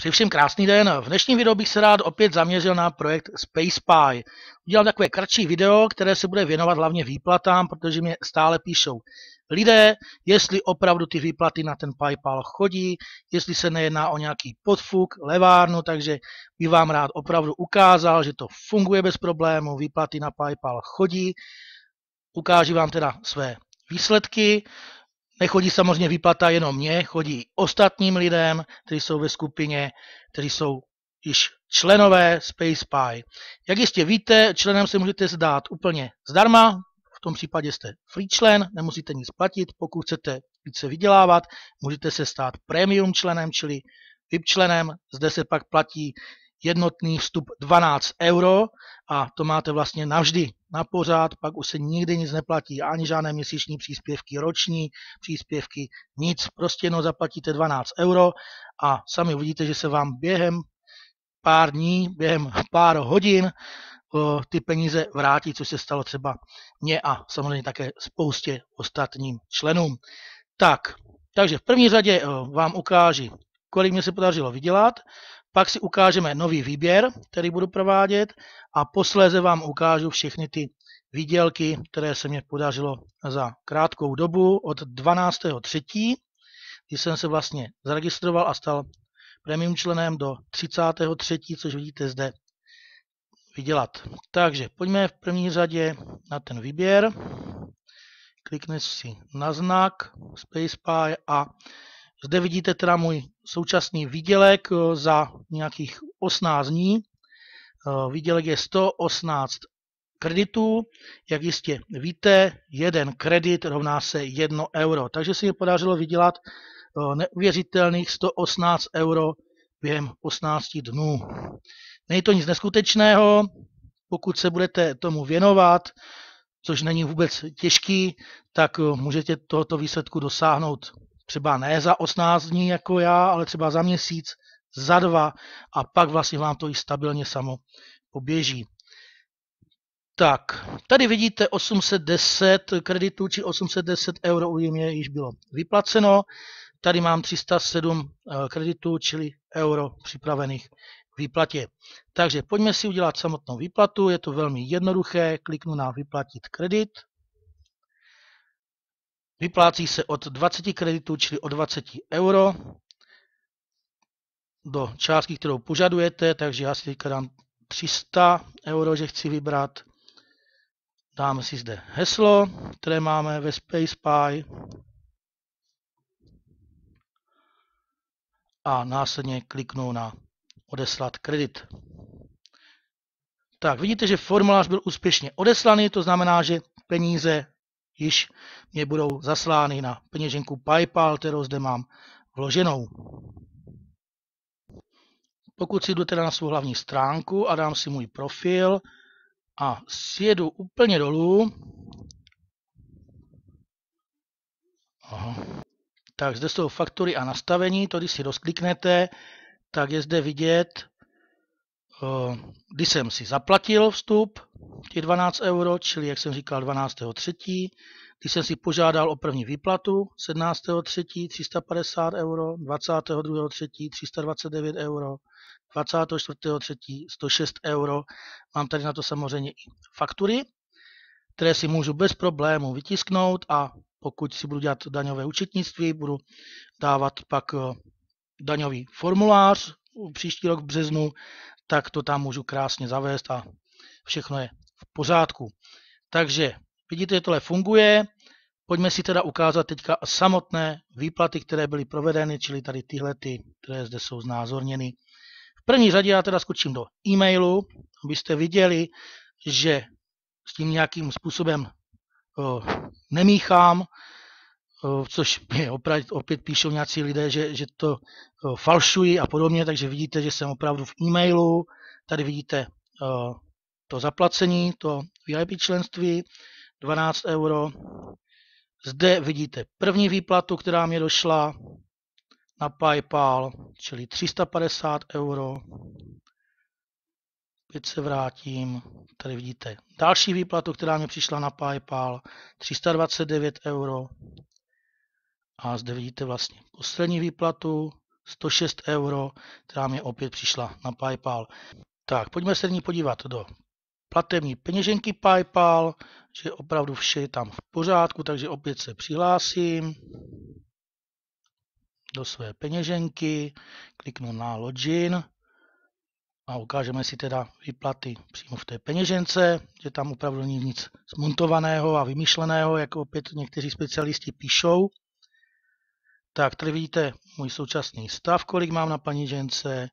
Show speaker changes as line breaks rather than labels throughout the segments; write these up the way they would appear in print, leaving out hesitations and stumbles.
Přeji všem krásný den. V dnešním videu bych se rád opět zaměřil na projekt SpacePi. Udělám takové kratší video, které se bude věnovat hlavně výplatám, protože mě stále píšou lidé, jestli opravdu ty výplaty na ten PayPal chodí, jestli se nejedná o nějaký podfuk, levárnu, takže bych vám rád opravdu ukázal, že to funguje bez problému, výplaty na PayPal chodí. Ukážu vám teda své výsledky. Nechodí samozřejmě výplata jenom mně, chodí i ostatním lidem, kteří jsou ve skupině, kteří jsou již členové SpacePi. Jak jistě víte, členem se můžete zdát úplně zdarma, v tom případě jste free člen, nemusíte nic platit. Pokud chcete více vydělávat, můžete se stát premium členem, čili VIP členem, zde se pak platí jednotný vstup 12 € a to máte vlastně navždy, na pořád, pak už se nikdy nic neplatí, ani žádné měsíční příspěvky, roční příspěvky, nic, prostě jenom zaplatíte 12 € a sami uvidíte, že se vám během pár dní, během pár hodin ty peníze vrátí, což se stalo třeba mně a samozřejmě také spoustě ostatním členům. Takže v první řadě vám ukážu, kolik mě se podařilo vydělat. Pak si ukážeme nový výběr, který budu provádět a posléze vám ukážu všechny ty výdělky, které se mě podařilo za krátkou dobu od 12.3., kdy jsem se vlastně zaregistroval a stal premium členem, do 30.3., což vidíte zde, vydělat. Takže pojďme v první řadě na ten výběr. Kliknete si na znak SpacePi a zde vidíte teda můj současný výdělek za nějakých 18 dní. Výdělek je 118 kreditů. Jak jistě víte, jeden kredit rovná se 1 €. Takže se mi podařilo vydělat neuvěřitelných 118 € během 18 dnů. Není to nic neskutečného, pokud se budete tomu věnovat, což není vůbec těžký, tak můžete tohoto výsledku dosáhnout třeba ne za 18 dní jako já, ale třeba za měsíc, za 2 a pak vlastně vám to i stabilně samo poběží. Tak, tady vidíte 810 kreditů, či 810 € u mě již bylo vyplaceno. Tady mám 307 kreditů, čili euro připravených k výplatě. Takže pojďme si udělat samotnou výplatu, je to velmi jednoduché, kliknu na vyplatit kredit. Vyplácí se od 20 kreditů, čili od 20 € do částky, kterou požadujete, takže já si teďka dám 300 €, že chci vybrat. Dáme si zde heslo, které máme ve SpacePi a následně kliknu na odeslat kredit. Tak, vidíte, že formulář byl úspěšně odeslaný, to znamená, že peníze již mě budou zaslány na peněženku PayPal, kterou zde mám vloženou. Pokud si jdu teda na svou hlavní stránku a dám si můj profil a sjedu úplně dolů, tak zde jsou faktury a nastavení, to když si rozkliknete, tak je zde vidět, kdy jsem si zaplatil vstup, těch 12 €, čili jak jsem říkal 12.3., když jsem si požádal o první výplatu 17.3. 350 €, 22.3. 329 €, 24.3. 106 €. Mám tady na to samozřejmě i faktury, které si můžu bez problémů vytisknout a pokud si budu dělat daňové účetnictví, budu dávat pak daňový formulář příští rok v březnu, tak to tam můžu krásně zavést a všechno je v pořádku. Takže vidíte, že tohle funguje. Pojďme si teda ukázat teďka samotné výplaty, které byly provedeny, čili tady tyhle, které zde jsou znázorněny. V první řadě já teda skočím do e-mailu, abyste viděli, že s tím nějakým způsobem nemíchám, což opět píšou nějací lidé, že to falšují a podobně, takže vidíte, že jsem opravdu v e-mailu. Tady vidíte to zaplacení, to VIP členství, 12 €. Zde vidíte první výplatu, která mě došla na PayPal, čili 350 €. Teď se vrátím, tady vidíte další výplatu, která mě přišla na PayPal, 329 €. A zde vidíte vlastně poslední výplatu 106 euro, která mě opět přišla na PayPal. Tak, pojďme se nyní podívat do platební peněženky PayPal, že opravdu vše je tam v pořádku, takže opět se přihlásím do své peněženky, kliknu na login a ukážeme si teda výplaty přímo v té peněžence, že tam opravdu není nic zmontovaného a vymyšleného, jako opět někteří specialisti píšou. Tak, tady vidíte můj současný stav, kolik mám na peněžence.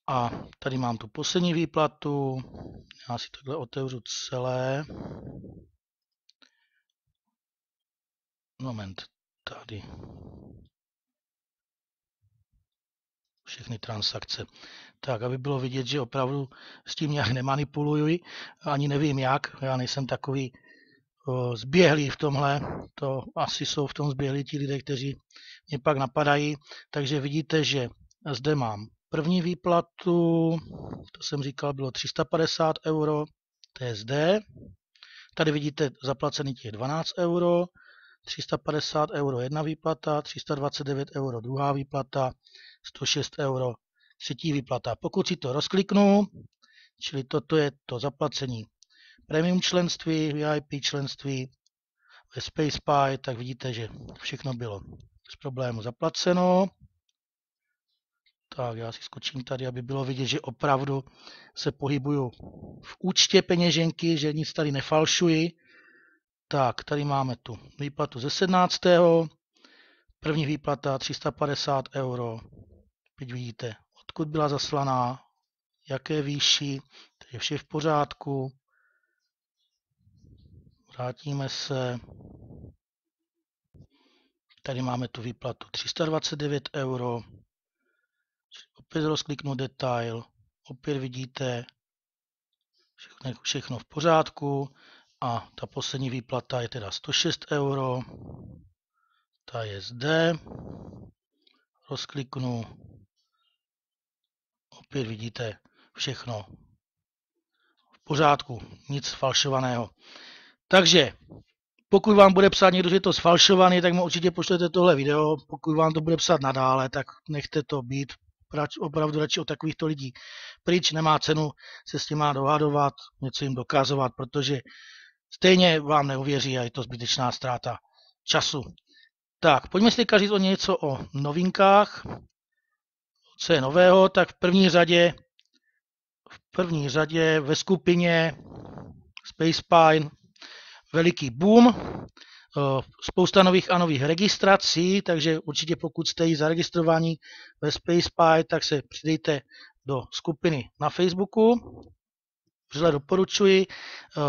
A tady mám tu poslední výplatu. Já si takhle otevřu celé. Moment, tady. Všechny transakce. Tak, aby bylo vidět, že opravdu s tím nějak nemanipuluji, ani nevím jak, já nejsem takový zběhlý v tomhle, to asi jsou v tom zběhlí ti lidé, kteří mě pak napadají, takže vidíte, že zde mám první výplatu, to jsem říkal, bylo 350 euro, to je zde, tady vidíte zaplacený těch 12 euro, 350 euro jedna výplata, 329 euro druhá výplata, 106 euro třetí výplata. Pokud si to rozkliknu, čili toto je to zaplacení premium členství, VIP členství ve SpacePy, tak vidíte, že všechno bylo bez problému zaplaceno. Tak já si skočím tady, aby bylo vidět, že opravdu se pohybuju v účtě peněženky, že nic tady nefalšuji. Tak, tady máme tu výplatu ze 17. První výplata 350 euro. Teď vidíte, odkud byla zaslaná, jaké výši, to je vše v pořádku. Vrátíme se. Tady máme tu výplatu 329 euro. Opět rozkliknu detail. Opět vidíte všechno v pořádku. A ta poslední výplata je teda 106 euro. Ta je zde. Rozkliknu. Opět vidíte všechno v pořádku, nic falšovaného. Takže pokud vám bude psát někdo, že je to sfalšovaný, tak mu určitě pošlete tohle video. Pokud vám to bude psát nadále, tak nechte to být. Opravdu radši od takovýchto lidí pryč, nemá cenu se s nima dohadovat, něco jim dokazovat, protože stejně vám neuvěří a je to zbytečná ztráta času. Tak, pojďme si teďka říct o něco o novinkách. Co je nového, tak v první řadě ve skupině SpacePy veliký boom, spousta nových a nových registrací, takže určitě pokud jste zaregistrovaní ve SpacePy, tak se přidejte do skupiny na Facebooku. Vřele doporučuji,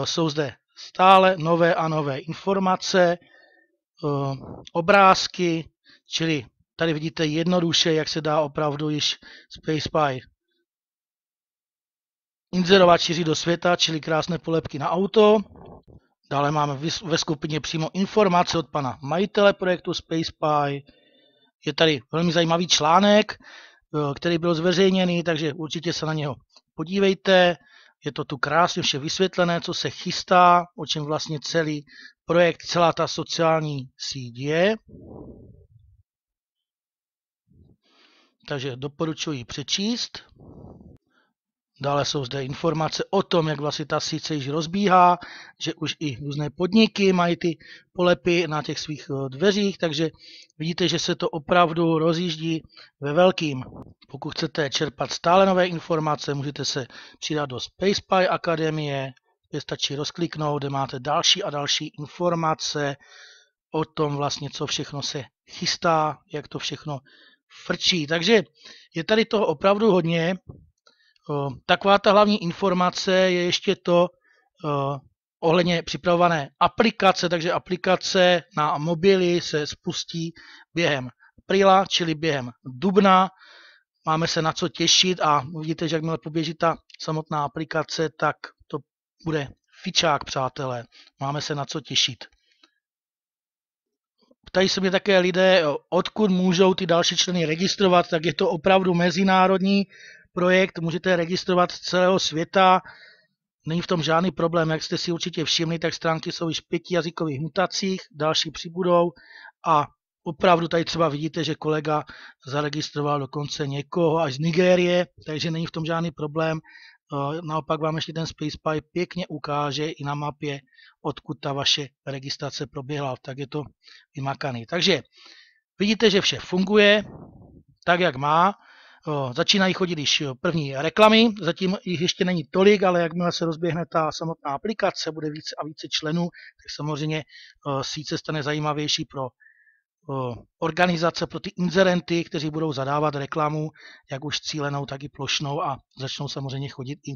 jsou zde stále nové a nové informace, obrázky, čili tady vidíte jednoduše, jak se dá opravdu již SpacePy inzerovat, šířit do světa, čili krásné polepky na auto. Dále máme ve skupině přímo informace od pana majitele projektu SpacePy. Je tady velmi zajímavý článek, který byl zveřejněný, takže určitě se na něho podívejte. Je to tu krásně vše vysvětlené, co se chystá, o čem vlastně celý projekt, celá ta sociální síť je. Takže doporučuji přečíst. Dále jsou zde informace o tom, jak vlastně ta síť se již rozbíhá, že už i různé podniky mají ty polepy na těch svých dveřích, takže vidíte, že se to opravdu rozjíždí ve velkým. Pokud chcete čerpat stále nové informace, můžete se přidat do SpacePy Akademie, kde stačí rozkliknout, kde máte další a další informace o tom vlastně, co všechno se chystá, jak to všechno frčí. Takže je tady toho opravdu hodně. Taková ta hlavní informace je ještě to ohledně připravované aplikace, takže aplikace na mobily se spustí během apríla, čili během dubna. Máme se na co těšit a vidíte, že jakmile poběží ta samotná aplikace, tak to bude fičák, přátelé. Máme se na co těšit. Ptají se mě také lidé, odkud můžou ty další členy registrovat, tak je to opravdu mezinárodní projekt, můžete registrovat z celého světa, není v tom žádný problém, jak jste si určitě všimli, tak stránky jsou již v 5 jazykových mutacích, další přibudou a opravdu tady třeba vidíte, že kolega zaregistroval dokonce někoho až z Nigérie, takže není v tom žádný problém. Naopak vám ještě ten SpacePy pěkně ukáže i na mapě, odkud ta vaše registrace proběhla, tak je to vymakaný. Takže vidíte, že vše funguje tak, jak má. Začínají chodit již první reklamy, zatím jich ještě není tolik, ale jakmile se rozběhne ta samotná aplikace, bude více a více členů, tak samozřejmě síť se stane zajímavější pro organizace, pro ty inzerenty, kteří budou zadávat reklamu, jak už cílenou, tak i plošnou, a začnou samozřejmě chodit i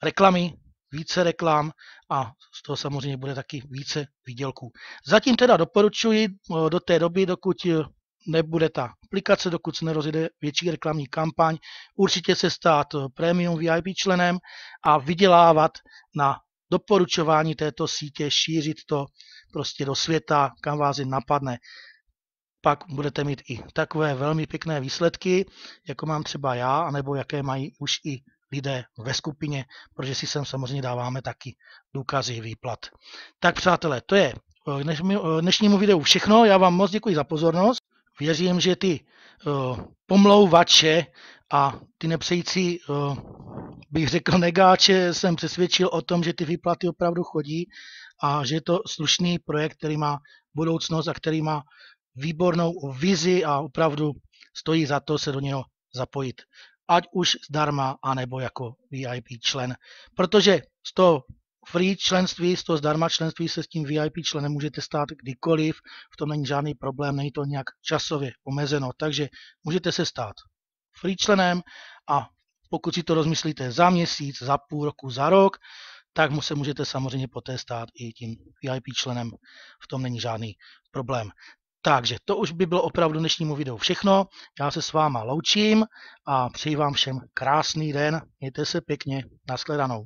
reklamy, více reklam, a z toho samozřejmě bude taky více výdělků. Zatím teda doporučuji do té doby, dokud nebude ta aplikace, dokud se nerozjede větší reklamní kampaň, určitě se stát premium VIP členem a vydělávat na doporučování této sítě, šířit to prostě do světa, kam vás jen napadne. Pak budete mít i takové velmi pěkné výsledky, jako mám třeba já, anebo jaké mají už i lidé ve skupině, protože si sem samozřejmě dáváme taky důkazy výplat. Tak přátelé, to je k dnešnímu videu všechno. Já vám moc děkuji za pozornost. Věřím, že ty pomlouvače a ty nepřející, bych řekl, negáče jsem přesvědčil o tom, že ty výplaty opravdu chodí a že je to slušný projekt, který má budoucnost a který má výbornou vizi a opravdu stojí za to se do něho zapojit. Ať už zdarma, anebo jako VIP člen. Protože z toho free členství, z toho zdarma členství se s tím VIP členem můžete stát kdykoliv, v tom není žádný problém, není to nějak časově omezeno, takže můžete se stát free členem a pokud si to rozmyslíte za měsíc, za půl roku, za rok, tak se můžete samozřejmě poté stát i tím VIP členem, v tom není žádný problém. Takže to už by bylo opravdu dnešnímu videu všechno. Já se s váma loučím a přeji vám všem krásný den. Mějte se pěkně. Nashledanou.